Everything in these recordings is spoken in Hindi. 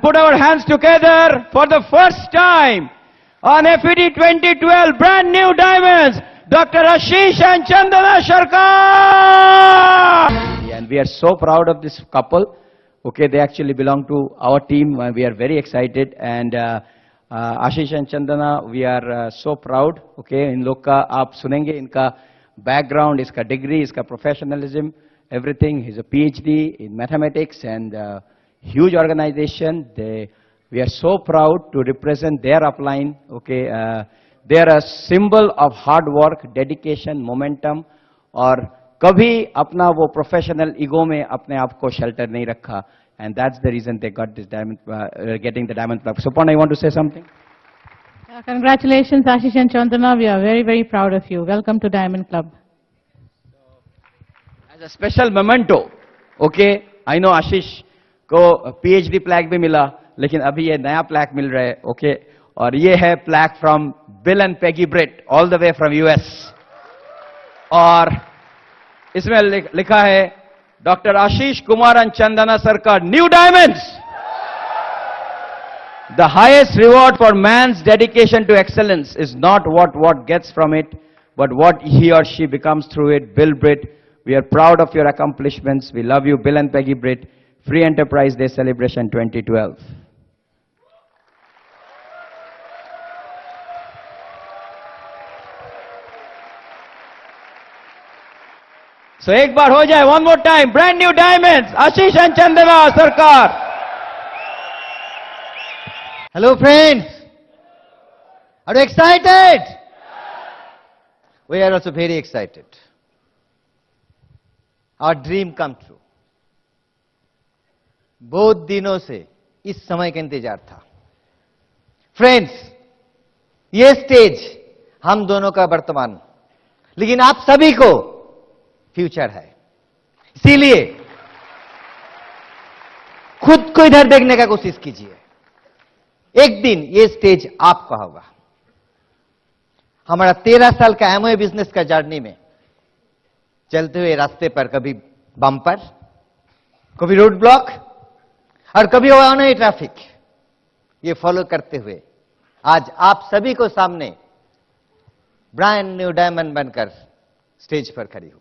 put our hands together for the first time on FED 2012 brand new diamonds, Dr. Ashish and Chandana Sarkar. And we are so proud of this couple. Okay, they actually belong to our team. We are very excited. And Ashish and Chandana, we are so proud. Okay, in लोग का आप सुनेंगे इनका background, इसका degree, इसका professionalism, everything. He's a PhD in mathematics and huge organization. We are so proud to represent their upline. Okay, they are a symbol of hard work, dedication, momentum, और कभी अपना वो professional ego में अपने आप को shelter नहीं रखा. And that's the reason they got this diamond, getting the diamond plug. Suparna, you want to say something? Congratulations, Ashish and Chandana. We are very, very proud of you. Welcome to Diamond Club. As a special memento, okay, I know Ashish को PhD plaque भी मिला, लेकिन अभी ये नया plaque मिल रहा है, okay, और ये है plaque from Bill and Peggy Britt, all the way from US. और इसमें लिखा है Dr. Ashish Kumar and Chandana Sarkar, new diamonds. The highest reward for man's dedication to excellence is not what gets from it, but what he or she becomes through it. Bill Britt, we are proud of your accomplishments. We love you, Bill and Peggy Britt. Free Enterprise Day Celebration 2012. So एक बार हो जाए, one more time, brand new diamonds, Ashish and Chandana Sarkar. Hello friends, are you excited? We are also very excited. Our dream come true. बहुत दिनों से इस समय का इंतजार था. फ्रेंड्स, ये स्टेज हम दोनों का वर्तमान, लेकिन आप सभी को फ्यूचर है. इसीलिए खुद को इधर देखने का कोशिश कीजिए. एक दिन ये स्टेज आपका होगा. हमारा 13 साल का एमओए बिजनेस का जर्नी में चलते हुए रास्ते पर कभी बम्पर, कभी रोड ब्लॉक और कभी अनही ट्रैफिक, ये फॉलो करते हुए आज आप सभी को सामने ब्रांड न्यू डायमंड बनकर स्टेज पर खड़ी हूं.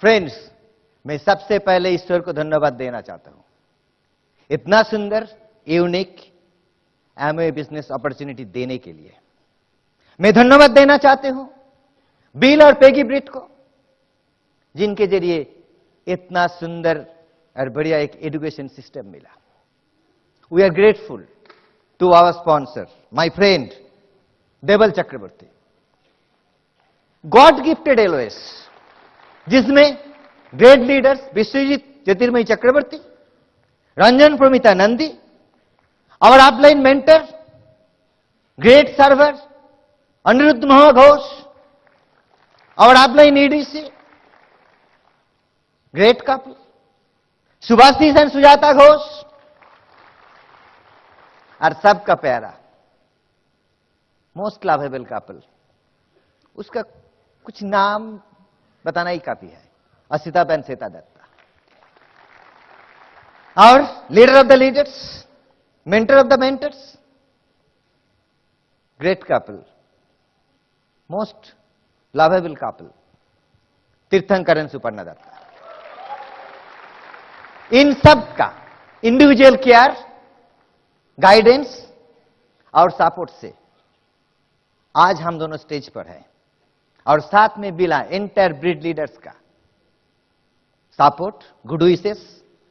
फ्रेंड्स, मैं सबसे पहले ईश्वर को धन्यवाद देना चाहता हूं. इतना सुंदर यूनिक एमओए बिजनेस अपॉर्चुनिटी देने के लिए मैं धन्यवाद देना चाहती हूं बिल और पेगी ब्रिट को, जिनके जरिए इतना सुंदर और बढ़िया एक एजुकेशन सिस्टम मिला. We are grateful to our sponsor, my friend Deval Chakraborty, god gifted LOS, जिसमें great leaders Biswajit Jyotirmoyee Chakraborty, Ranjan Pramita Nandi, our upline mentor, great server, Aniruddha Mahaghosh, our upline EDC, great couple, Subhashish and Sujata Ghosh, और सबका प्यारा मोस्ट लवेबल कपल, उसका कुछ नाम बताना ही काफी है, असिता बेन सीता दत्ता, और leader of the leaders, mentor of the mentors, great couple, most lovable couple, तीर्थंकर एंड सुपर्णा दत्ता. इन सब का इंडिविजुअल केयर, गाइडेंस और सपोर्ट से आज हम दोनों स्टेज पर हैं, और साथ में मिला एंटायर ब्रीड लीडर्स का सपोर्ट, गुड विशेस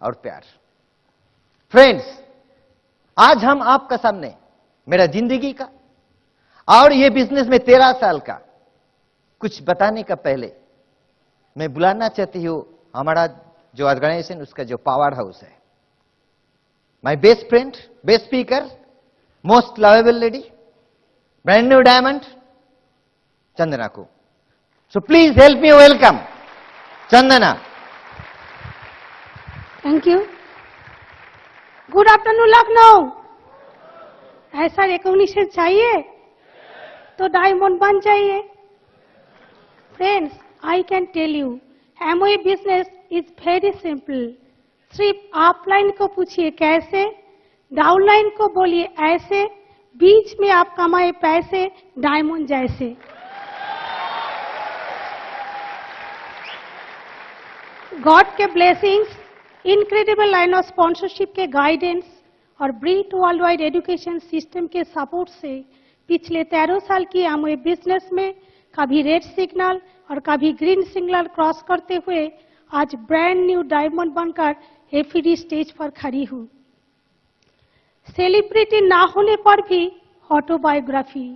और प्यार. फ्रेंड्स, आज हम आपका सामने मेरा जिंदगी का और ये बिजनेस में 13 साल का कुछ बताने का पहले मैं बुलाना चाहती हूं हमारा जो ऑर्गेनाइजेशन, उसका जो पावर हाउस है, my best friend, best speaker, most lovable lady, brand new diamond, Chandana को. So please help me welcome Chandana. Thank you. Good afternoon Lucknow. ऐसा रिकॉग्निशन चाहिए तो डायमंड बन चाहिए. Friends, I can tell you, Amway business is very simple. सिर्फ अपलाइन को पूछिए कैसे, डाउनलाइन को बोलिए ऐसे, बीच में आप कमाए पैसे डायमंड जैसे। गॉड के blessings, incredible line of sponsorship के गाइडेंस और ब्रिट वर्ल्ड वाइड एजुकेशन सिस्टम के सपोर्ट से पिछले 13 साल की एमवे बिजनेस में कभी रेड सिग्नल और कभी ग्रीन सिग्नल क्रॉस करते हुए आज ब्रांड न्यू डायमंड बनकर एफईडी स्टेज पर खड़ी हूं। सेलिब्रिटी ना होने पर भी ऑटोबायोग्राफी,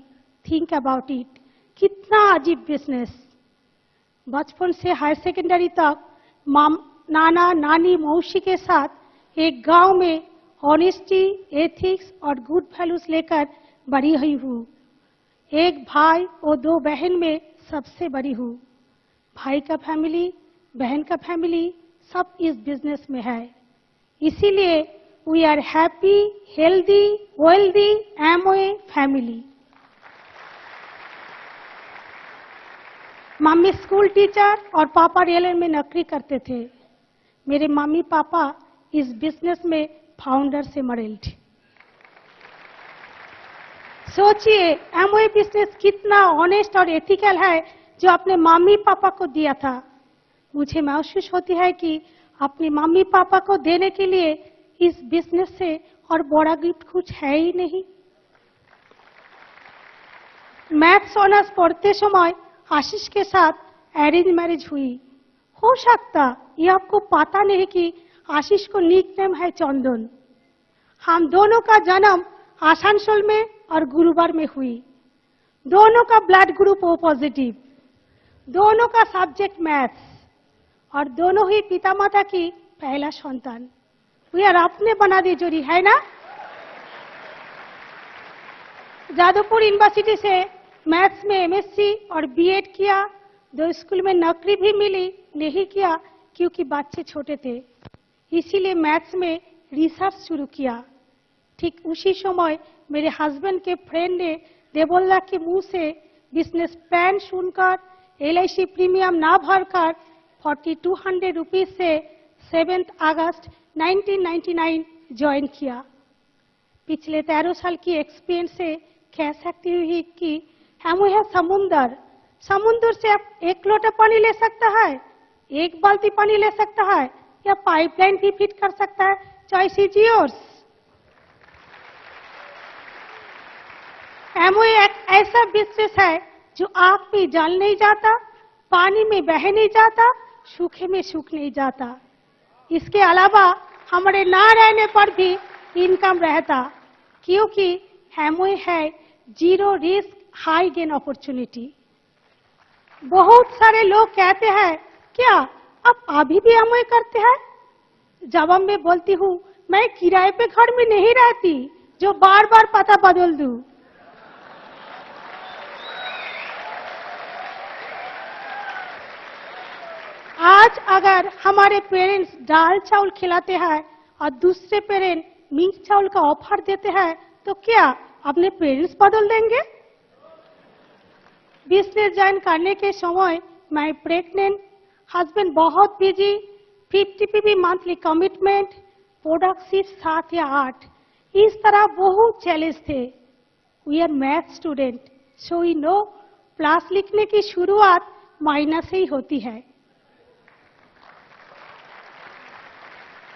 थिंक अबाउट इट, कितना अजीब बिजनेस। बचपन से हायर सेकेंडरी तक नाना नानी मौसी के साथ एक गांव में ऑनेस्टी, एथिक्स और गुड वैल्यूज लेकर बड़ी हुई हूँ। एक भाई और 2 बहन में सबसे बड़ी हूँ। भाई का फैमिली, बहन का फैमिली सब इस बिजनेस में है। इसीलिए we are happy, healthy, wealthy Amway family. Mummy school teacher और पापा रेलवे में नौकरी करते थे। मेरे मम्मी पापा इस बिजनेस में फाउंडर से मरे थे। सोचिए एमवे बिजनेस कितना ऑनेस्ट और एथिकल है जो अपने मम्मी पापा को दिया था। मुझे महसूस होती है कि अपने मम्मी पापा को देने के लिए इस बिजनेस से और बड़ा गिफ्ट कुछ है ही नहीं। मैथ्स ऑनर्स पढ़ते समय आशीष के साथ अरेंज मैरिज हुई। हो सकता ये आपको पता नहीं कि आशीष को निक नेम है चंदन। हम दोनों का जन्म आसनसोल में और गुरुवार में हुई। दोनों का ब्लड ग्रुप ओ पॉजिटिव, दोनों का सब्जेक्ट मैथ्स और दोनों ही पिता माता की पहला संतान। वी आर अपने बना दी जोड़ी है ना। जादवपुर यूनिवर्सिटी से मैथ्स में एमएससी और बीएड किया। 2 स्कूल में नौकरी भी मिली, नहीं किया क्योंकि बच्चे छोटे थे। इसीलिए मैथ्स में रिसर्च शुरू किया। ठीक उसी समय मेरे हस्बैंड के फ्रेंड ने देवल्ला के मुंह से बिजनेस प्लान सुनकर एलआईसी प्रीमियम ना भरकर 4200 रुपीज से 7 अगस्त 1999 ज्वाइन किया। पिछले 13 साल की एक्सपीरियंस से कह सकती हूँ कि हम है समुंदर से आप 1 लोटा पानी ले सकता है, 1 बाल्टी पानी ले सकता है या पाइपलाइन भी फिट कर सकता है। Choice is yours. एमवे एक ऐसा बिजनेस है जो आग में जल नहीं जाता, पानी में बह नहीं जाता, सूखे में सूख नहीं जाता। इसके अलावा हमारे ना रहने पर भी इनकम रहता, क्योंकि एमवे है zero risk high gain opportunity. बहुत सारे लोग कहते हैं क्या आप अभी भी एमवे करते हैं? जवाब में बोलती हूँ मैं किराए पे घर में नहीं रहती जो बार बार पता बदल दूं। आज अगर हमारे पेरेंट्स दाल चावल खिलाते हैं और दूसरे पेरेंट मीट चावल का ऑफर देते हैं तो क्या अपने पेरेंट्स बदल देंगे? बिजनेस ज्वाइन करने के समय मैं प्रेग्नेंट, हस्बैंड बहुत busy, 50 PV monthly commitment, product सिर्फ 7 या 8, इस तरह बहुत चैलेंज थे। We are math student, so we know plus लिखने की शुरुआत माइनस से ही होती है।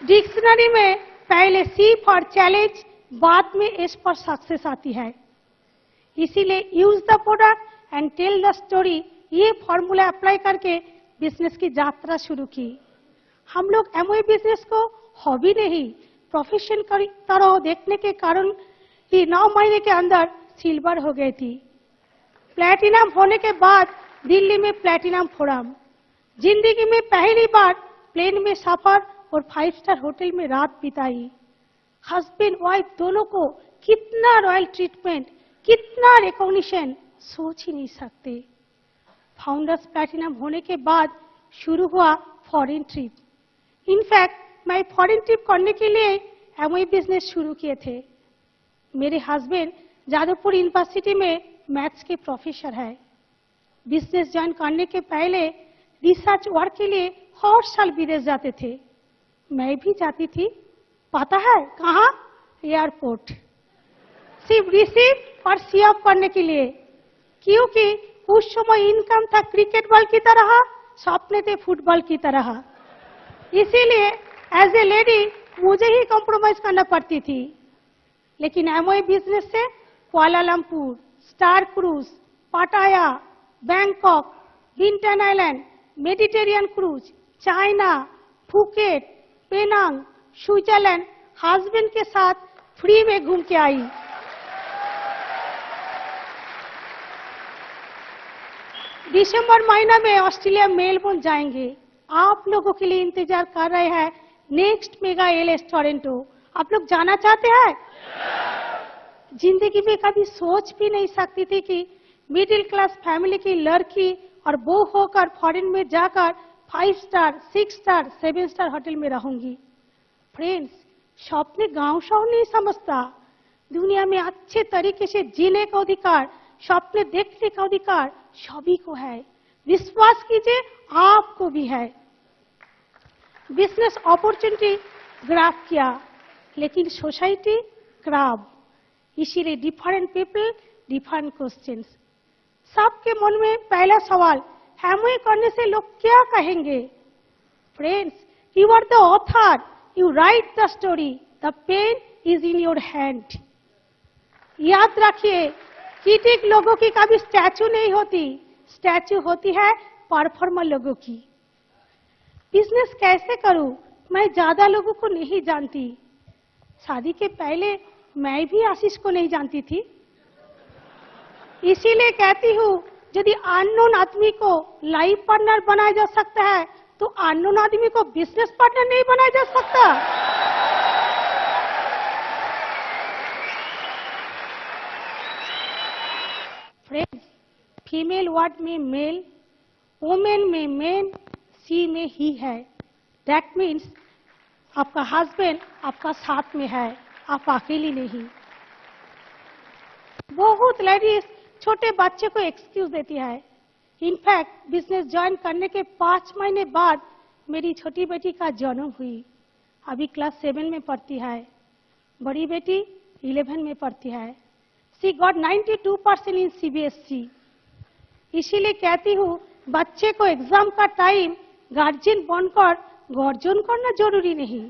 डिक्शनरी में पहले सी फॉर चैलेंज, बाद में एस फॉर सक्सेस आती है। इसीलिए use the product and tell the story, ये फॉर्मूला अप्लाई करके बिजनेस की यात्रा शुरू की। हम लोग एमवे बिजनेस को हॉबी नहीं प्रोफेशन की तरह देखने के कारण ही 9 महीने के अंदर सिल्वर हो गई थी। प्लैटिनम होने के बाद दिल्ली में प्लैटिनम फोरम, जिंदगी में पहली बार प्लेन में सफर और 5 स्टार होटल में रात बिताई। हस्बैंड वाइफ दोनों को कितना रॉयल ट्रीटमेंट, कितना रिकॉग्निशन, सोच ही नहीं सकते। फाउंडर्स प्लैटिनम होने के बाद शुरू हुआ फॉरेन ट्रिप। इनफैक्ट मैं फॉरेन ट्रिप करने के लिए एमवे बिजनेस शुरू किए थे। मेरे हस्बैंड जादवपुर यूनिवर्सिटी में मैथ्स के प्रोफेसर है। बिजनेस ज्वाइन करने के पहले रिसर्च वर्क के लिए हर साल विदेश जाते थे। मैं भी जाती थी, पता है कहाँ? एयरपोर्ट, सिर्फ रिसीव और सी ऑफ करने के लिए, क्योंकि उस समय इनकम था क्रिकेट बॉल की तरह, सपने थे फुटबॉल की तरह। इसीलिए एज ए लेडी मुझे ही कॉम्प्रोमाइज करना पड़ती थी। लेकिन एमओए बिजनेस से Kuala Lumpur, star cruise, Pattaya, Bangkok, Bintan island, Mediterranean cruise, China, Phuket, Penang, Switzerland husband के साथ फ्री में घूम के आई। दिसंबर महीना में ऑस्ट्रेलिया मेलबोर्न जाएंगे। आप लोगों के लिए इंतजार कर रहे हैं नेक्स्ट मेगा एलएस टोरंटो। आप लोग जाना चाहते हैं? जिंदगी में कभी सोच भी नहीं सकती थी कि मिडिल क्लास फैमिली की लड़की और बहू होकर फॉरेन में जाकर 5 स्टार, 6 स्टार, 7 स्टार होटल में रहूंगी। फ्रेंड्स, स्वप्ने गांव शहर नहीं समझता। दुनिया में अच्छे तरीके से जीने का अधिकार, स्वप्ने देखने का अधिकार सभी को है। विश्वास कीजिए, आपको भी है। बिजनेस अपॉर्चुनिटी ग्राफ किया, लेकिन सोसाइटी खराब। इसीलिए डिफरेंट पीपल डिफरेंट क्वेश्चंस। सबके मन में पहला सवाल, एमओए करने से लोग क्या कहेंगे? Friends, you are the author, you write the story, the pen is in your hand. याद रखिए, क्रिटिक लोगों की कभी स्टैचू नहीं होती, स्टैचू होती है परफॉर्मर लोगों की। बिजनेस कैसे करूं? मैं ज्यादा लोगों को नहीं जानती। शादी के पहले मैं भी आशीष को नहीं जानती थी। इसीलिए कहती हूं, यदि अननोन आदमी को लाइफ पार्टनर बनाया जा सकता है, तो अननोन आदमी को बिजनेस पार्टनर नहीं बनाया जा सकता। फ्रेंड्स, फीमेल वर्ड में मेल, वुमेन में मेन, सी में ही है। दैट मीन्स आपका हस्बैंड आपका साथ में है, आप अकेली नहीं। बहुत लेडीज छोटे बच्चे को एक्सक्यूज देती है। इनफैक्ट बिजनेस ज्वाइन करने के 5 महीने बाद मेरी छोटी बेटी का जन्म हुई। अभी क्लास 7 में पढ़ती है। बड़ी बेटी 11 में पढ़ती है। She got 92% in CBSE. इसीलिए कहती हूँ, बच्चे को एग्जाम का टाइम गार्जियन बनकर गर्जन करना जरूरी नहीं।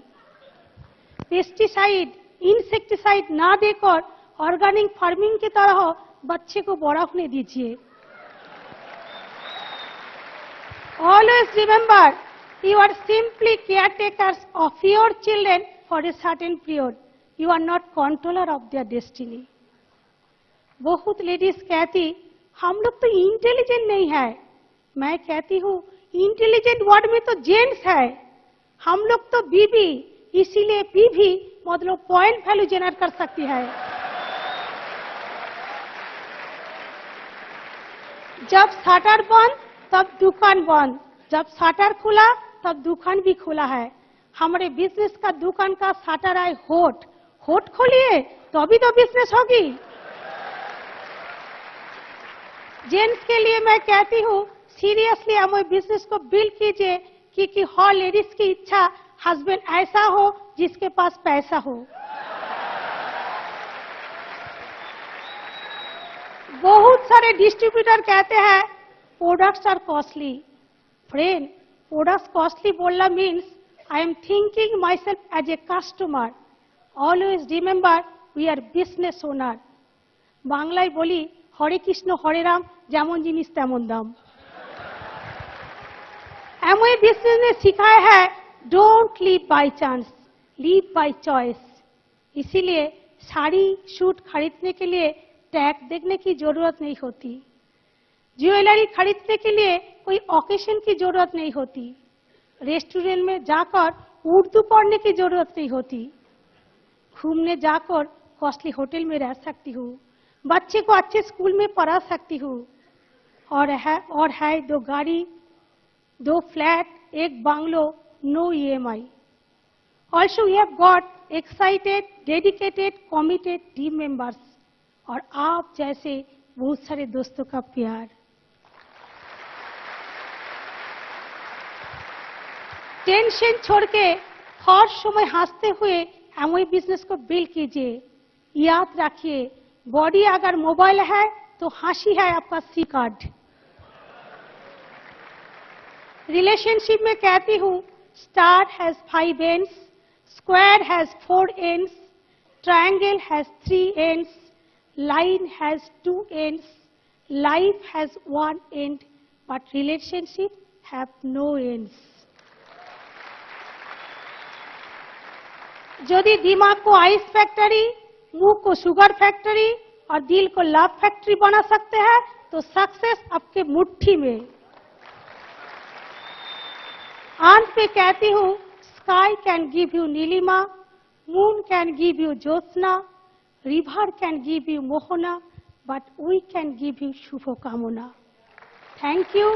पेस्टिसाइड, इंसेक्टिसाइड ना देकर ऑर्गेनिक फार्मिंग की तरह बच्चे को बड़ा होने दीजिए। Always remember, you are simply caretakers of your children for a certain period. You are not controller of their destiny. बहुत लेडीज कहती, हम लोग तो इंटेलिजेंट नहीं है। मैं कहती हूँ, इंटेलिजेंट वर्ड में तो जेंट्स है, हम लोग तो बीबी, इसीलिए बीबी मतलब पॉइंट वैल्यू जनरेट कर सकती है। जब शटर बंद तब दुकान बंद, जब शटर खुला तब दुकान भी खुला है। हमारे बिजनेस का दुकान का शटर है होट, होट खोलिए तो अभी तो बिजनेस होगी। जेंट्स के लिए मैं कहती हूँ, सीरियसली हमें बिजनेस को बिल्ड कीजिए, क्योंकि हर लेडीज की इच्छा हस्बैंड ऐसा हो जिसके पास पैसा हो। बहुत सारे डिस्ट्रीब्यूटर कहते हैं products are costly. Friend, products costly बोलना means I am thinking myself as a customer. Always remember, we are business owner. बांग्लाয় বলি, हरे कृष्ण हरे राम, যেমন জিনিস তেমন দাম। एमओए बिजनेस ने सिखाया है, don't live by chance, live by choice. इसीलिए साड़ी सूट खरीदने के लिए टैग देखने की जरूरत नहीं होती। ज्वेलरी खरीदने के लिए कोई ओकेशन की जरूरत नहीं होती। रेस्टोरेंट में जाकर उर्दू पढ़ने की जरूरत नहीं होती। घूमने जाकर कॉस्टली होटल में रह सकती हूँ। बच्चे को अच्छे स्कूल में पढ़ा सकती हूँ। और है 2 गाड़ी, 2 flat, 1 bungalow, no EMI। Also we have got excited, dedicated, committed team members और आप जैसे बहुत सारे दोस्तों का प्यार। टेंशन छोड़ के हर समय हंसते हुए एमवे बिजनेस को बिल्ड कीजिए। याद रखिए, बॉडी अगर मोबाइल है तो हंसी है आपका सी कार्ड। रिलेशनशिप में कहती हूँ, star has 5 ends, square has 4 ends, triangle has 3 ends, line has 2 ends, life has 1 end, but relationship have no ends. यदि दिमाग को आइस फैक्ट्री, मुंह को शुगर फैक्ट्री और दिल को लव फैक्ट्री बना सकते हैं तो सक्सेस आपके मुट्ठी में। अंत पे कहती हूँ, sky can give you Nilima, moon can give you Jyotsna, river can give you Mohana, but we can give you शुभकामना। Thank you,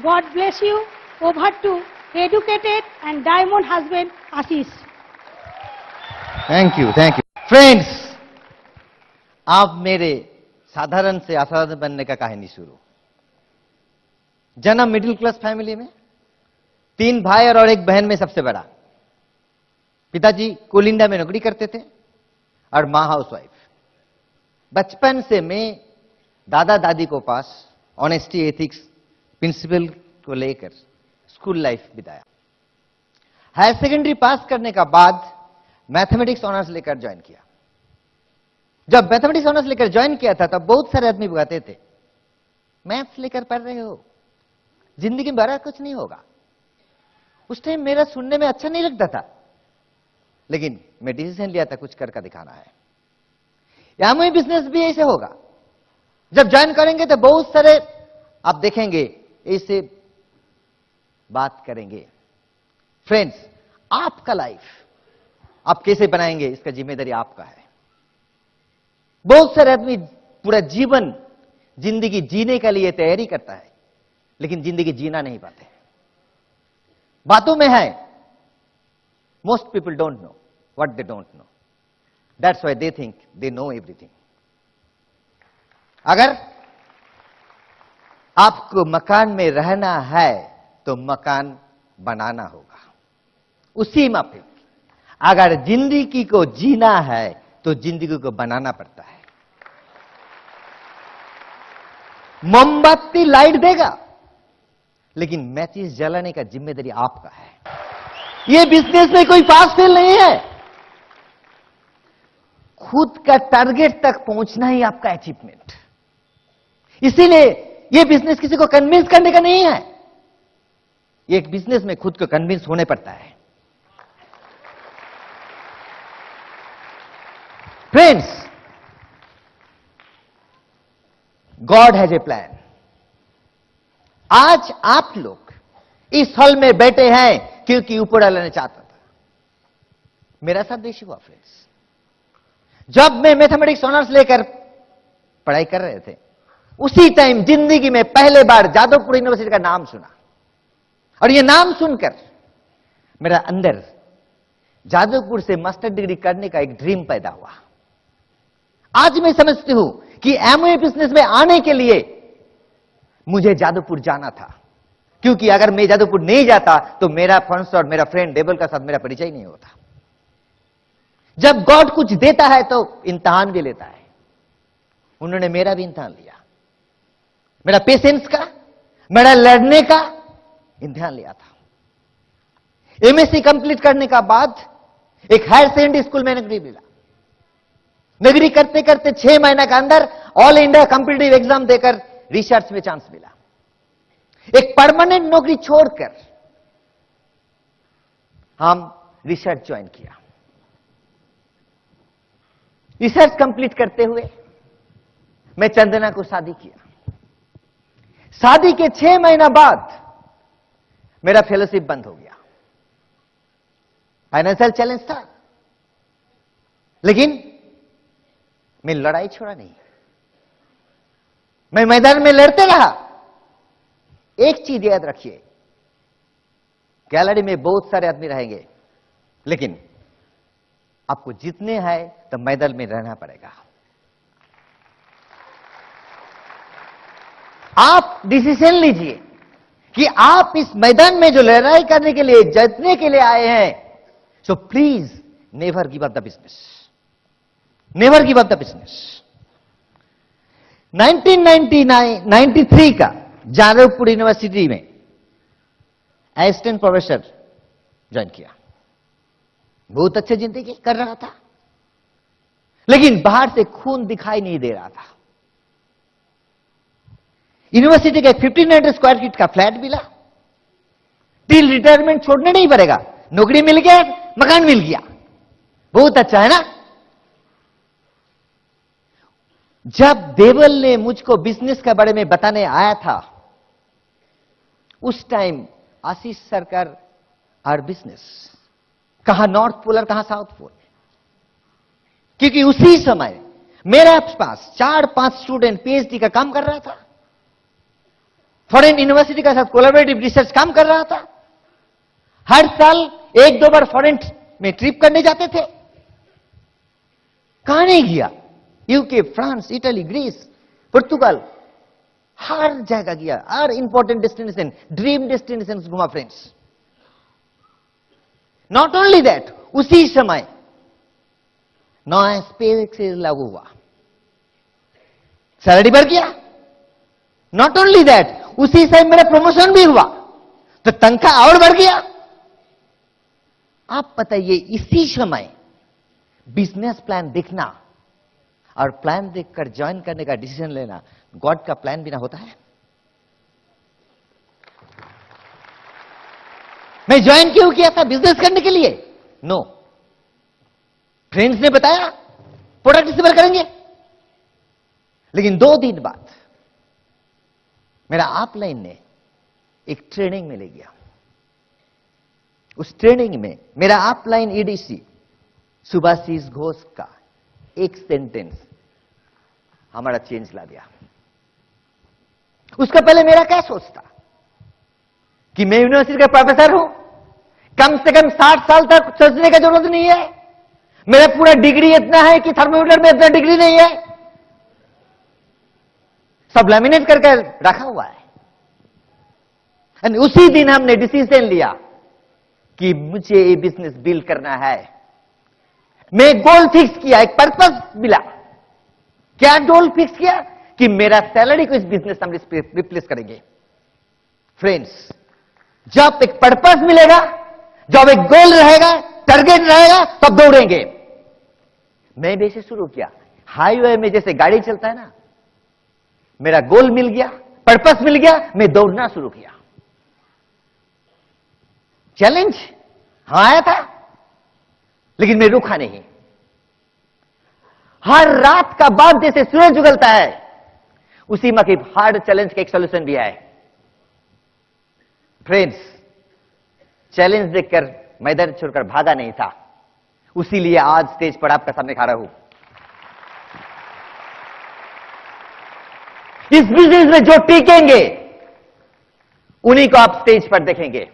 God bless you. Over to educated and diamond husband Ashish. Thank you, thank you. Friends, आप मेरे साधारण से असाधारण बनने का कहानी शुरू। जन्म मिडिल क्लास फैमिली में, 3 भाई और 1 बहन में सबसे बड़ा। पिताजी कोल इंडिया में नौकरी करते थे और मां हाउसवाइफ। बचपन से मैं दादा दादी को पास ऑनेस्टी, एथिक्स, प्रिंसिपल को लेकर स्कूल लाइफ बिताया। हायर सेकेंडरी पास करने का बाद मैथमेटिक्स ऑनर्स लेकर ज्वाइन किया। जब मैथमेटिक्स ऑनर्स लेकर ज्वाइन किया था तब बहुत सारे आदमी बताते थे, मैथ्स लेकर पढ़ रहे हो, जिंदगी में बड़ा कुछ नहीं होगा। उस टाइम मेरा सुनने में अच्छा नहीं लगता था, लेकिन मैं डिसीजन लिया था कुछ करके दिखाना है। यहां में बिजनेस भी ऐसे होगा। जब ज्वाइन करेंगे तो बहुत सारे आप देखेंगे ऐसे बात करेंगे। फ्रेंड्स, आपका लाइफ आप कैसे बनाएंगे इसका जिम्मेदारी आपका है। बहुत सारे आदमी पूरा जीवन जिंदगी जीने के लिए तैयारी करता है, लेकिन जिंदगी जीना नहीं पाते। बातों में है, most people don't know what they don't know, that's why they think they know everything. अगर आपको मकान में रहना है तो मकान बनाना होगा उसी माफिक। अगर जिंदगी को जीना है तो जिंदगी को बनाना पड़ता है। मोमबत्ती लाइट देगा, लेकिन मैचिस जलाने का जिम्मेदारी आपका है। यह बिजनेस में कोई पास फेल नहीं है। खुद का टारगेट तक पहुंचना ही आपका अचीवमेंट। इसीलिए यह बिजनेस किसी को कन्विंस करने का नहीं है। यह एक बिजनेस में खुद को कन्विंस होने पड़ता है। Friends, God has a plan. आज आप लोग इस हॉल में बैठे हैं क्योंकि ऊपर वाला ने चाहता था। मेरा साथ देश हुआ। फ्रेंड्स, जब मैं मैथमेटिक्स ऑनर्स लेकर पढ़ाई कर रहे थे, उसी टाइम जिंदगी में पहले बार जादवपुर यूनिवर्सिटी का नाम सुना, और यह नाम सुनकर मेरा अंदर जादवपुर से मास्टर डिग्री करने का एक ड्रीम पैदा हुआ। आज मैं समझती हूं कि एमवे बिजनेस में आने के लिए मुझे जादवपुर जाना था, क्योंकि अगर मैं जादवपुर नहीं जाता तो मेरा फ्रेंड्स और मेरा फ्रेंड डेबल का साथ मेरा परिचय नहीं होता। जब गॉड कुछ देता है तो इम्तिहान भी लेता है। उन्होंने मेरा भी इम्तिहान लिया, मेरा पेशेंस का, मेरा लड़ने का इम्तिहान लिया था। एमएससी कंप्लीट करने का बाद एक हायर सेकेंडरी स्कूल में नौकरी मिला। नौकरी करते करते 6 महीने के अंदर ऑल इंडिया कॉम्पिटिटिव एग्जाम देकर रिसर्च में चांस मिला। एक परमानेंट नौकरी छोड़कर हम रिसर्च ज्वाइन किया। रिसर्च कंप्लीट करते हुए मैं चंदना को शादी किया। शादी के 6 महीना बाद मेरा फेलोशिप बंद हो गया। फाइनेंशियल चैलेंज था, लेकिन मैं लड़ाई छोड़ा नहीं। मैं मैदान में लड़ते रहा। एक चीज याद रखिए, गैलरी में बहुत सारे आदमी रहेंगे, लेकिन आपको जीतने हैं तो मैदान में रहना पड़ेगा। आप डिसीजन लीजिए कि आप इस मैदान में जो लड़ाई करने के लिए, जीतने के लिए आए हैं, so please never give up the business, never give up the business. 1993 का जादवपुर यूनिवर्सिटी में असिस्टेंट प्रोफेसर ज्वाइन किया। बहुत अच्छी जिंदगी कर रहा था, लेकिन बाहर से खून दिखाई नहीं दे रहा था। यूनिवर्सिटी का 1500 स्क्वायर फीट का फ्लैट मिला, टिल रिटायरमेंट छोड़ने नहीं पड़ेगा, नौकरी मिल गया, मकान मिल गया, बहुत अच्छा है ना। जब देवल ने मुझको बिजनेस के बारे में बताने आया था, उस टाइम आशीष सरकार और बिजनेस, कहां नॉर्थ पोल और कहां साउथ पोल, क्योंकि उसी समय मेरे पास 4-5 स्टूडेंट पीएचडी का काम कर रहा था, फॉरेन यूनिवर्सिटी के साथ कोलैबोरेटिव रिसर्च काम कर रहा था, हर साल 1-2 बार फॉरेन में ट्रिप करने जाते थे। कहां नहीं गया, यूके, फ्रांस, इटली, ग्रीस, पुर्तगाल, हर जगह गया, हर इंपॉर्टेंट डेस्टिनेशन, ड्रीम डेस्टिनेशन घुमा फ्रेंड्स। नॉट ओनली दैट, उसी समय नया स्पेस लागू हुआ, सैलरी बढ़ गया। नॉट ओनली दैट, उसी समय मेरा प्रमोशन भी हुआ, तो तनख्वाह और बढ़ गया। आप बताइए, इसी समय बिजनेस प्लान देखना और प्लान देखकर ज्वाइन करने का डिसीजन लेना, गॉड का प्लान बिना होता है? मैं ज्वाइन क्यों किया था? बिजनेस करने के लिए? नो। फ्रेंड्स ने बताया प्रोडक्ट डिलीवर करेंगे, लेकिन 2 दिन बाद मेरा अपलाइन ने एक ट्रेनिंग में ले गया। उस ट्रेनिंग में मेरा अपलाइन एडीसी सुभाषिस घोष का एक सेंटेंस हमारा चेंज ला दिया। उसका पहले मेरा क्या सोच था कि मैं यूनिवर्सिटी का प्रोफेसर हूं, कम से कम 60 साल तक सोचने की जरूरत नहीं है, मेरा पूरा डिग्री इतना है कि थर्मोमीटर में इतना डिग्री नहीं है, सब लैमिनेट करके रखा हुआ है। और उसी दिन हमने डिसीजन लिया कि मुझे ये बिजनेस बिल्ड करना है। मैं गोल फिक्स किया, एक पर्पस मिला। क्या गोल फिक्स किया? कि मेरा सैलरी को इस बिजनेस हम रिप्लेस करेंगे। फ्रेंड्स, जब एक पर्पस मिलेगा, जब एक गोल रहेगा, टारगेट रहेगा, तब दौड़ेंगे। मैं वैसे शुरू किया, हाईवे में जैसे गाड़ी चलता है ना, मेरा गोल मिल गया, पर्पस मिल गया, मैं दौड़ना शुरू किया। चैलेंज हाँ आया था, लेकिन मैं रुका नहीं। हर रात का बाद जैसे सूरज उगलता है, उसी में की हार्ड चैलेंज का एक सॉल्यूशन भी है। फ्रेंड्स, चैलेंज देखकर मैदान छोड़कर भागा नहीं था, उसीलिए आज स्टेज पर आपका सामने खड़ा हूं। इस बिजनेस में जो टिकेंगे, उन्हीं को आप स्टेज पर देखेंगे।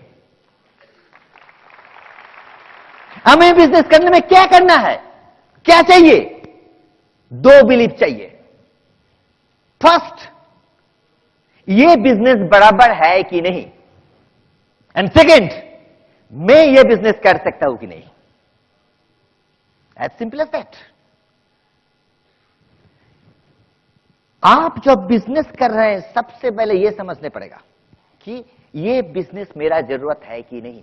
हमें बिजनेस करने में क्या करना है, क्या चाहिए? 2 बिलीफ चाहिए। फर्स्ट, ये बिजनेस बराबर है कि नहीं, एंड सेकेंड, मैं ये बिजनेस कर सकता हूं कि नहीं। As simple as that. आप जब बिजनेस कर रहे हैं, सबसे पहले यह समझने पड़ेगा कि यह बिजनेस मेरा जरूरत है कि नहीं।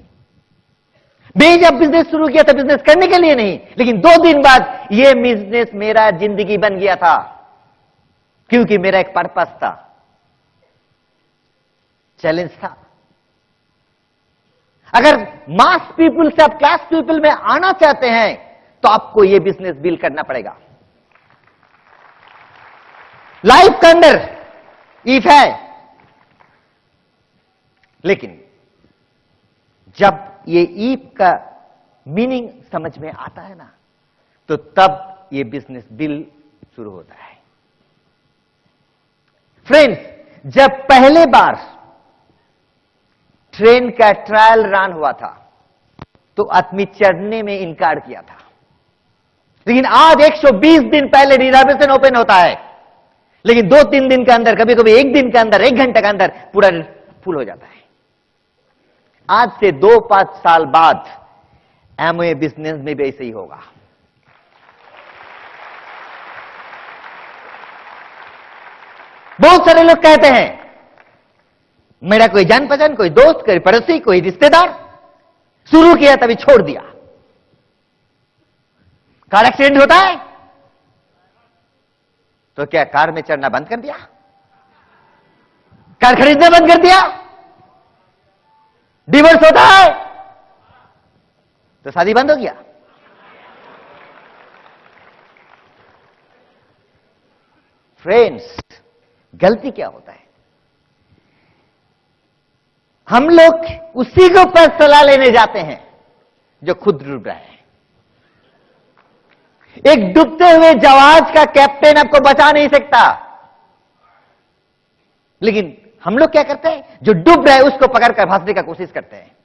मैं जब बिजनेस शुरू किया था बिजनेस करने के लिए नहीं, लेकिन 2 दिन बाद यह बिजनेस मेरा जिंदगी बन गया था, क्योंकि मेरा एक पर्पस था, चैलेंज था। अगर मास पीपल से आप क्लास पीपल में आना चाहते हैं, तो आपको यह बिजनेस बिल्ड करना पड़ेगा। लाइफ के अंदर ईफ है, लेकिन जब ये ईफ का मीनिंग समझ में आता है ना, तो तब ये बिजनेस बिल्ड शुरू होता है। फ्रेंड्स, जब पहले बार ट्रेन का ट्रायल रन हुआ था, तो आदमी चढ़ने में इनकार किया था, लेकिन आज 120 दिन पहले रिजर्वेशन ओपन होता है, लेकिन 2-3 दिन के अंदर, कभी कभी 1 दिन के अंदर, 1 घंटे के अंदर पूरा फुल हो जाता है। आज से 2-5 साल बाद एमवे बिजनेस में भी ऐसे ही होगा। बहुत सारे लोग कहते हैं मेरा कोई जान पहचान, कोई दोस्त, कोई पड़ोसी, कोई रिश्तेदार शुरू किया तभी छोड़ दिया। कार एक्सीडेंट होता है तो क्या कार में चढ़ना बंद कर दिया? कार खरीदना बंद कर दिया? डिवोर्स होता है तो शादी बंद हो गया? फ्रेंड्स, गलती क्या होता है? हम लोग उसी के ऊपर सलाह लेने जाते हैं जो खुद डूब रहा है। एक डूबते हुए जहाज का कैप्टन आपको बचा नहीं सकता, लेकिन हम लोग क्या करते हैं? जो डूब रहा है उसको पकड़कर भागने का कोशिश करते हैं।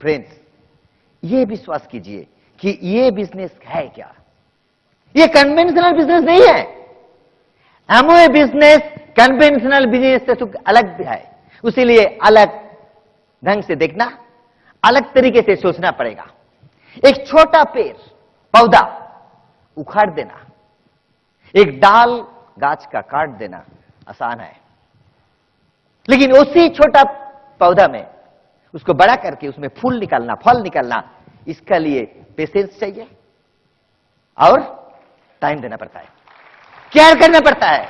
फ्रेंड्स, ये विश्वास कीजिए कि ये बिजनेस है क्या? ये कन्वेंशनल बिजनेस नहीं है। एमवे बिजनेस कन्वेंशनल बिजनेस से तो अलग भी है। उसीलिए अलग ढंग से देखना, अलग तरीके से सोचना पड़ेगा। एक छोटा पेड़ पौधा उखाड़ देना, एक डाल गाछ का काट देना आसान है, लेकिन उसी छोटा पौधा में उसको बड़ा करके उसमें फूल निकालना, फल निकालना, इसका लिए पेशेंस चाहिए और टाइम देना पड़ता है, केयर करना पड़ता है।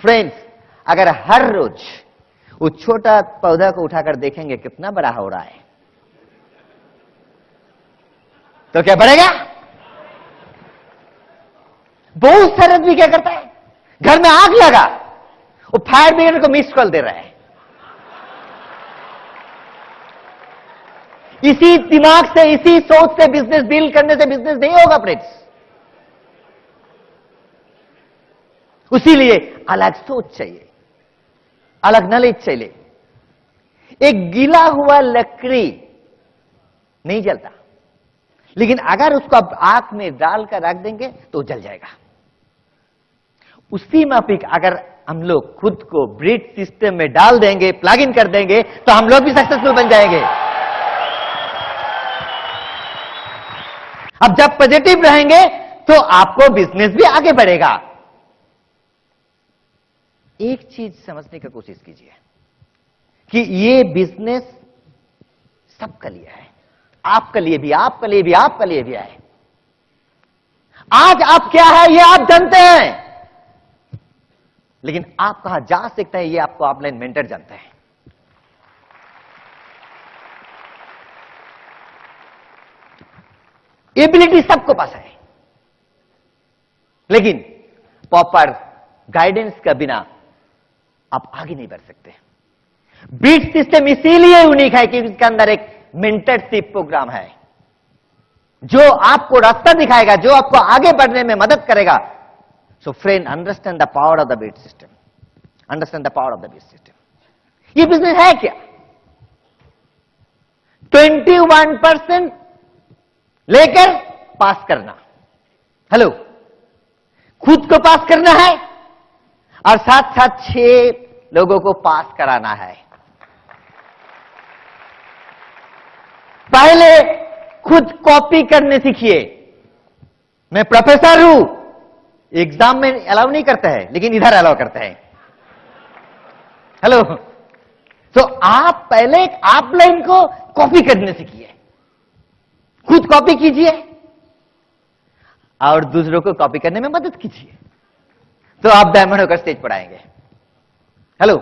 फ्रेंड्स, अगर हर रोज वो छोटा पौधा को उठाकर देखेंगे कितना बड़ा हो रहा है, तो क्या बढ़ेगा? बहुत सारे आदमी क्या करता है, घर में आग लगा, वो फायर ब्रिगेड को मिस कॉल दे रहा है। इसी दिमाग से, इसी सोच से बिजनेस बिल्ड करने से बिजनेस नहीं होगा फ्रेंड्स। उसीलिए अलग सोच चाहिए, अलग नॉलेज चाहिए। एक गीला हुआ लकड़ी नहीं जलता, लेकिन अगर उसको आप आग में डालकर रख देंगे तो जल जाएगा। उसी माफिक अगर हम लोग खुद को ब्रिज सिस्टम में डाल देंगे, प्लग इन कर देंगे, तो हम लोग भी सक्सेसफुल बन जाएंगे। अब जब पॉजिटिव रहेंगे तो आपको बिजनेस भी आगे बढ़ेगा। एक चीज समझने की कोशिश कीजिए कि ये बिजनेस सबका लिए है, आपके लिए भी, आपके लिए भी, आपके लिए भी है। आज आप क्या है ये आप जानते हैं, लेकिन आप कहां जा सकते हैं ये आपको ऑफलाइन मेंटर जानते हैं। एबिलिटी सबको पास है, लेकिन प्रॉपर गाइडेंस का बिना आप आगे नहीं बढ़ सकते। बीट सिस्टम इसीलिए यूनिक है कि इसके अंदर एक मेंटरशिप प्रोग्राम है जो आपको रास्ता दिखाएगा, जो आपको आगे बढ़ने में मदद करेगा। So friend, understand the power of the beat system, understand the power of the beat system. ये बिजनेस है क्या? 21% लेकर पास करना, हेलो, खुद को पास करना है और साथ साथ 6 लोगों को पास कराना है। पहले खुद कॉपी करने सीखिए। मैं प्रोफेसर हूं, एग्जाम में अलाउ नहीं करता है, लेकिन इधर अलाउ करता है। हेलो, तो आप पहले ऑफलाइन को कॉपी करने सीखिए, खुद कॉपी कीजिए और दूसरों को कॉपी करने में मदद कीजिए, तो आप डायमंड होकर स्टेज पर आएंगे। हेलो,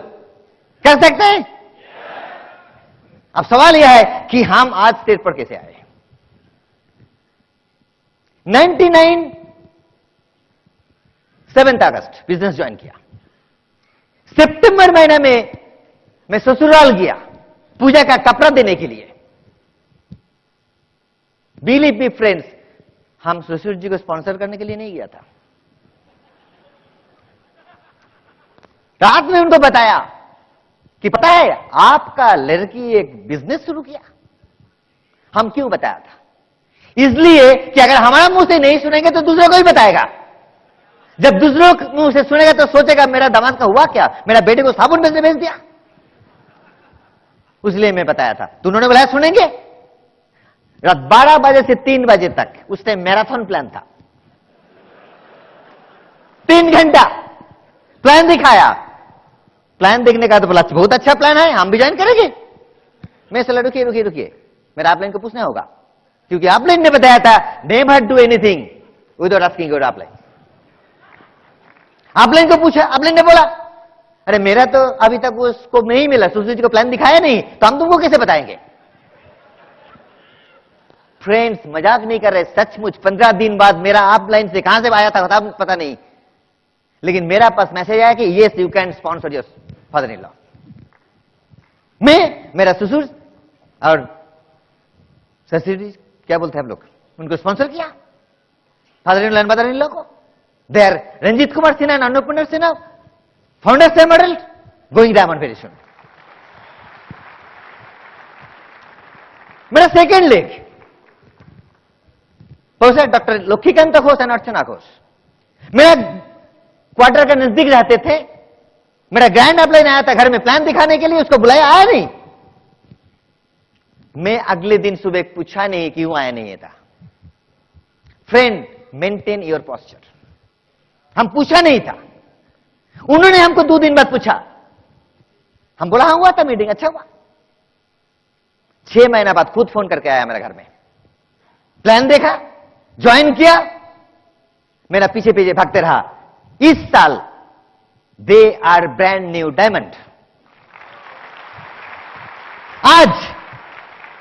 कर सकते हैं? अब सवाल यह है कि हम आज स्टेज पर कैसे आए। 7 अगस्त बिजनेस ज्वाइन किया। सितंबर महीने में मैं ससुराल गया पूजा का कपड़ा देने के लिए। बिलीव मी फ्रेंड्स, हम ससुर जी को स्पॉन्सर करने के लिए नहीं गया था। रात में उनको बताया कि पता है आपका लड़की एक बिजनेस शुरू किया। हम क्यों बताया था? इसलिए कि अगर हमारा मुंह से नहीं सुनेंगे तो दूसरों को ही बताएगा। जब दूसरों के मुंह से सुनेगा तो सोचेगा मेरा दामाद का हुआ क्या, मेरा बेटे को साबुन बेचने भेज दिया। इसलिए मैं बताया था। तो उन्होंने बोला सुनेंगे। रात 12 बजे से 3 बजे तक उस टाइम मैराथन प्लान था। 3 घंटा प्लान दिखाया। प्लान देखने का तो बोला बहुत अच्छा प्लान है, हम भी ज्वाइन करेंगे। मैं चला रुकिए रुकिए रुकिए, मेरा आपलाइन को पूछना होगा, क्योंकि आपलाइन ने बताया था never do anything without asking your upline. Upline को पूछा, आपलाइन ने बोला अरे मेरा तो अभी तक वो स्कोप नहीं मिला, सुशील जी को प्लान दिखाया नहीं, तो हम तुमको कैसे बताएंगे। फ्रेंड्स मजाक नहीं कर रहे, सचमुच 15 दिन बाद मेरा आपलाइन से कहां से आया था पता नहीं, लेकिन मेरा पास मैसेज आया कि yes you can sponsor your father in law. मैं मेरा ससुर और ससुर जी क्या बोलते हैं आप लोग, उनको स्पॉन्सर किया father in law and mother in law को। They're Ranjit Kumar Sinha and Annapurna Sinha founders emerald going diamond very soon. मेरा second leg professor doctor Laxmikant Ghosh and Archana Ghosh मेरा क्वार्टर के नजदीक रहते थे। मेरा ग्रैंड अपलाइन आया था घर में प्लान दिखाने के लिए, उसको बुलाया, आया नहीं। मैं अगले दिन सुबह पूछा नहीं क्यों आया नहीं था। फ्रेंड मेंटेन योर पोस्चर, हम पूछा नहीं था। उन्होंने हमको 2 दिन बाद पूछा, हम बोला हाँ हुआ था मीटिंग, अच्छा हुआ। 6 महीना बाद खुद फोन करके आया मेरे घर में, प्लान देखा, ज्वाइन किया, मेरा पीछे पीछे भागते रहा। इस साल they are brand new diamond. आज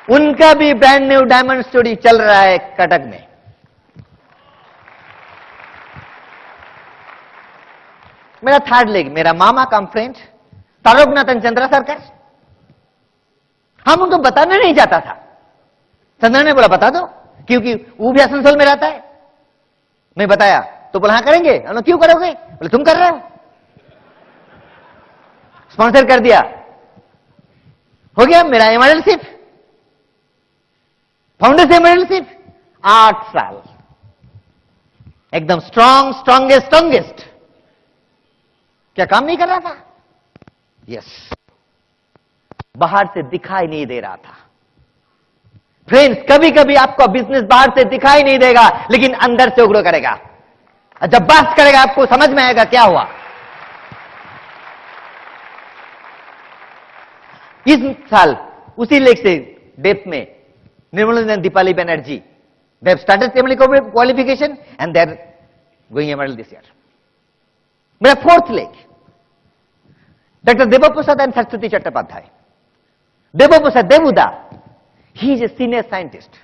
उनका भी ब्रांड न्यू डायमंड स्टोरी चल रहा है कटक में। मेरा थर्ड लेग मेरा मामा कम फ्रेंड तारकनाथन चंद्रा सरकार, हम उनको बताना नहीं चाहता था। चंद्रा ने बोला बता दो, क्योंकि वो भी आसनसोल में रहता है। मैं बताया तो बोला हाँ करेंगे। हम क्यों करोगे, बोले तुम कर रहे हो। स्पॉन्सर कर दिया, हो गया मेरा एमरल्डशिप, फाउंडर्स एमरल्डशिप 8 साल, एकदम स्ट्रांगेस्ट। क्या काम नहीं कर रहा था? यस, बाहर से दिखाई नहीं दे रहा था। फ्रेंड्स कभी कभी आपका बिजनेस बाहर से दिखाई नहीं देगा, लेकिन अंदर से उग्र करेगा। जब बात करेगा आपको समझ में आएगा क्या हुआ। इस साल उसी लेख से डेप्थ में Nirmala Deepali Banerjee they have started family qualification and they are going emerald this year. मेरा fourth leg doctor Debprasad and Saraswati Chattopadhyay. Debprasad देवुदा, he is a senior scientist.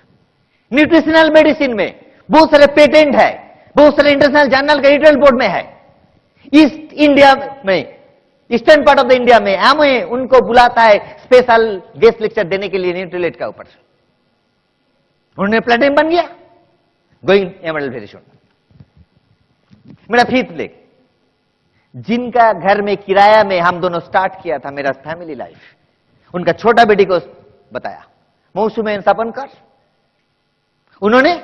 Nutritional medicine में बहुत सारे पेटेंट है, बहुत सारे इंटरनेशनल जर्नल का एडिटोरियल बोर्ड में है। ईस्ट इंडिया में, eastern part of the India में एमओए उनको बुलाता है स्पेशल गेस्ट लेक्चर देने के लिए न्यूट्रिलेट का ऊपर। उन्होंने प्लेटिनम बन गया, गोइंग एमरल्ड वेरी सून। मेरा फिफ्थ लेग जिनका घर में किराया में हम दोनों स्टार्ट किया था मेरा फैमिली लाइफ, उनका छोटा बेटी को बताया मौसुमेन सपनकर, उन्होंने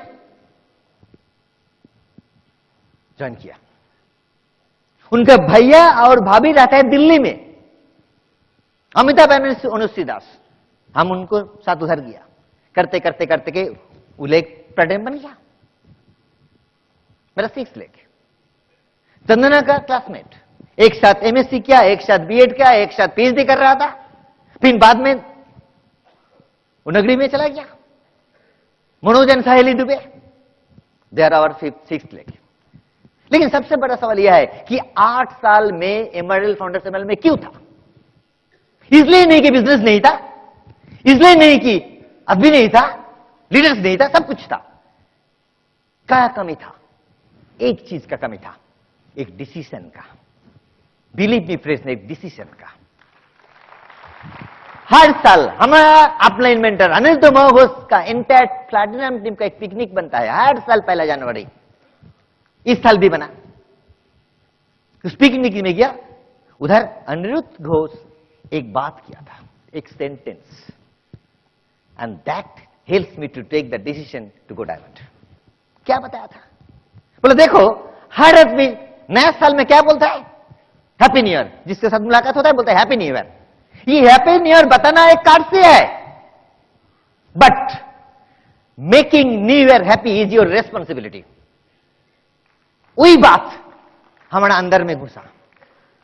ज्वाइन किया। उनका भैया और भाभी रहता है दिल्ली में, अमिताभ अनुश्री दास, हम उनको साथ उधर गया, करते करते करते के वो लेग प्लेटिनम बन गया। मेरा 6th लेग चंदना का क्लासमेट, एक साथ एमएससी किया, एक साथ बीएड किया, एक साथ पीएचडी कर रहा था, फिर बाद में वो नगरी में चला गया। Manoj and Saheli Dubey, they are our 6th leg. लेकिन सबसे बड़ा सवाल यह है कि 8 साल में एमरल्ड फाउंडर्स एमरल्ड में क्यों था? इसलिए नहीं कि बिजनेस नहीं था, इसलिए नहीं कि अभी नहीं था, लीडर्स नहीं था, सब कुछ था। क्या कमी था? एक चीज का कमी था, एक डिसीजन का। बिलीव मी फ्रेंड्स, एक डिसीजन का। हर साल हमारा अपलाइन मेंटर अनिल घोष का इंटायर प्लैटिनम टीम का एक पिकनिक बनता है हर साल 1 जनवरी। इस साल भी बना। उस पिकनिक में गया, उधर अनिरुद्ध घोष एक बात किया था, एक sentence, and that helps me to take the decision to go diamond. क्या बताया था? बोले देखो, हर आदमी नया साल में क्या बोलता है? Happy new year. जिसके साथ मुलाकात होता है बोलता है हैप्पी न्यू ईयर। ये हैप्पी न्यू ईयर बताना एक कार्ड से है, but making new year happy is your responsibility. वही बात हमारा अंदर में घुसा,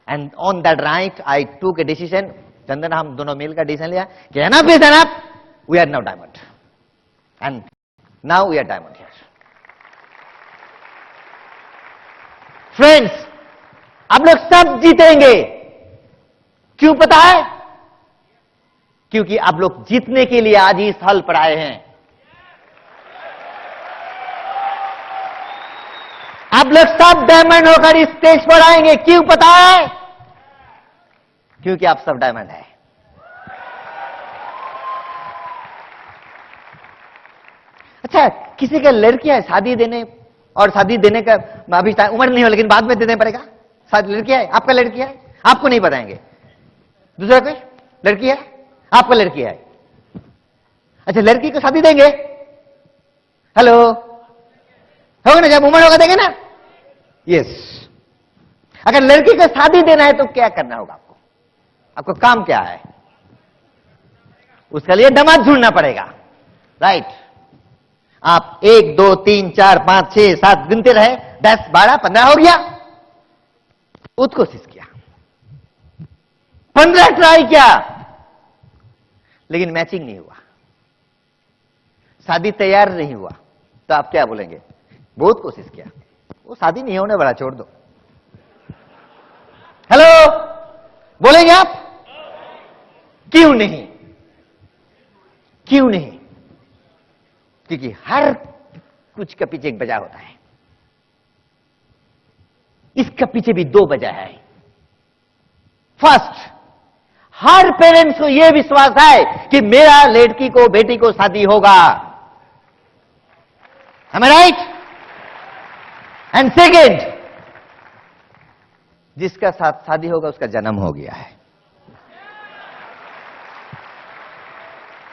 and on that right I टूक ए डिसीजन। चंदन, हम दोनों मिल का डिसीजन लिया कि enough is enough, we are now diamond, and now we are diamond here. Friends, आप लोग सब जीतेंगे। क्यों पता है? क्योंकि आप लोग जीतने के लिए आज इस हल पर आए हैं। आप लोग सब डायमंड होकर इस स्टेज पर आएंगे। क्यों पता है? क्योंकि आप सब डायमंड है। अच्छा, किसी का लड़की है शादी देने, और शादी देने का अभी उम्र नहीं हो, लेकिन बाद में देना पड़ेगा। शादी लड़की है, आपका लड़की है, आपको नहीं बताएंगे। दूसरा कोई लड़की है, आपका लड़की है। अच्छा, लड़की को शादी देंगे, हेलो, होगा ना? जब उम्र होगा देंगे ना? यस। अगर लड़की को शादी देना है तो क्या करना होगा आपको? आपको काम क्या है? उसके लिए दामाद ढूंढना पड़ेगा, राइट? आप 1 2 3 4 5 6 7 गिनते रहे, 10 12 15 हो गया। बहुत कोशिश किया, 15 ट्राई किया, लेकिन मैचिंग नहीं हुआ, शादी तैयार नहीं हुआ। तो आप क्या बोलेंगे? बहुत कोशिश किया, वो शादी नहीं होने वाला, छोड़ दो। हेलो, बोलेंगे आप? क्यों नहीं? क्यों नहीं? क्योंकि हर कुछ के पीछे एक वजह होता है। इसके पीछे भी 2 वजह है। फर्स्ट, हर पेरेंट्स को यह विश्वास है कि मेरा लड़की को, बेटी को शादी होगा। Am I right? And second, जिसका साथ शादी होगा उसका जन्म हो गया है।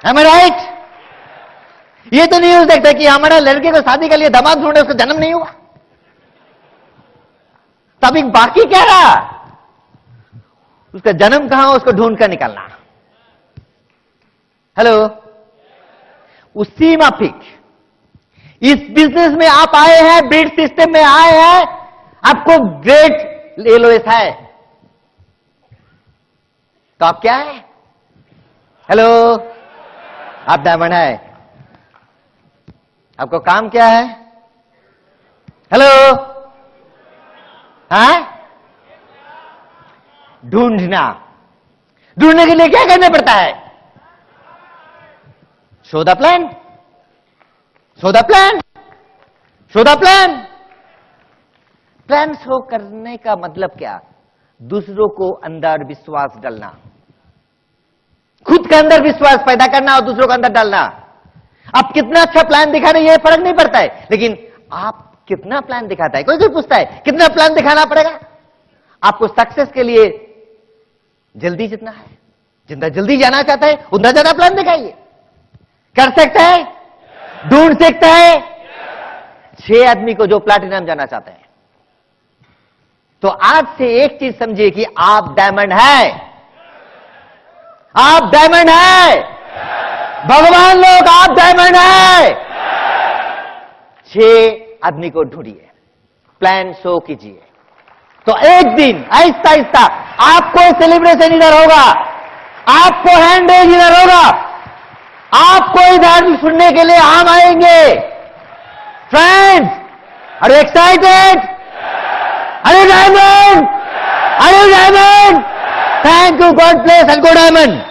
Am I right? ये तो नहीं हो सकता कि हमारा लड़के को शादी के लिए दामाद ढूंढे, उसका जन्म नहीं हुआ। तभी बाकी क्या रहा? उसका जन्म कहां हो, उसको ढूंढ कर निकालना। हेलो, उसी माफिक इस बिजनेस में आप आए हैं, ब्रीड सिस्टम में आए हैं, आपको ग्रेट एलओएस है, तो आप क्या है? हेलो, आप डायमंड है। आपको काम क्या है? हेलो, हाँ? ढूंढना। ढूंढने के लिए क्या करना पड़ता है? Show the plan, show the plan, show the plan. Plan show करने का मतलब क्या? दूसरों को अंदर विश्वास डालना, खुद के अंदर विश्वास पैदा करना और दूसरों के अंदर डालना। आप कितना अच्छा प्लान दिखा रहे हैं, ये फर्क नहीं पड़ता है, लेकिन आप कितना प्लान दिखाता है। कोई कोई पूछता है कितना प्लान दिखाना पड़ेगा आपको सक्सेस के लिए? जल्दी जितना है, जितना जल्दी जाना चाहता है उतना ज्यादा प्लान दिखाइए। कर सकता है? ढूंढ सकता है? 6 आदमी को जो प्लैटिनम जाना चाहते हैं। तो आज से एक चीज समझिए कि आप डायमंड है, आप डायमंड है। भगवान लोग, आप डायमंड है। 6 आदमी को ढूंढिए, प्लान शो कीजिए, तो एक दिन आहिस्ता आहिस्ता आपको सेलिब्रेशन इधर होगा, आपको हैंडरेज इधर होगा, आपको इधर सुनने के लिए हम आएंगे। Friends, are you excited? Are you diamond? Are you diamond? Thank you, God bless and go diamond.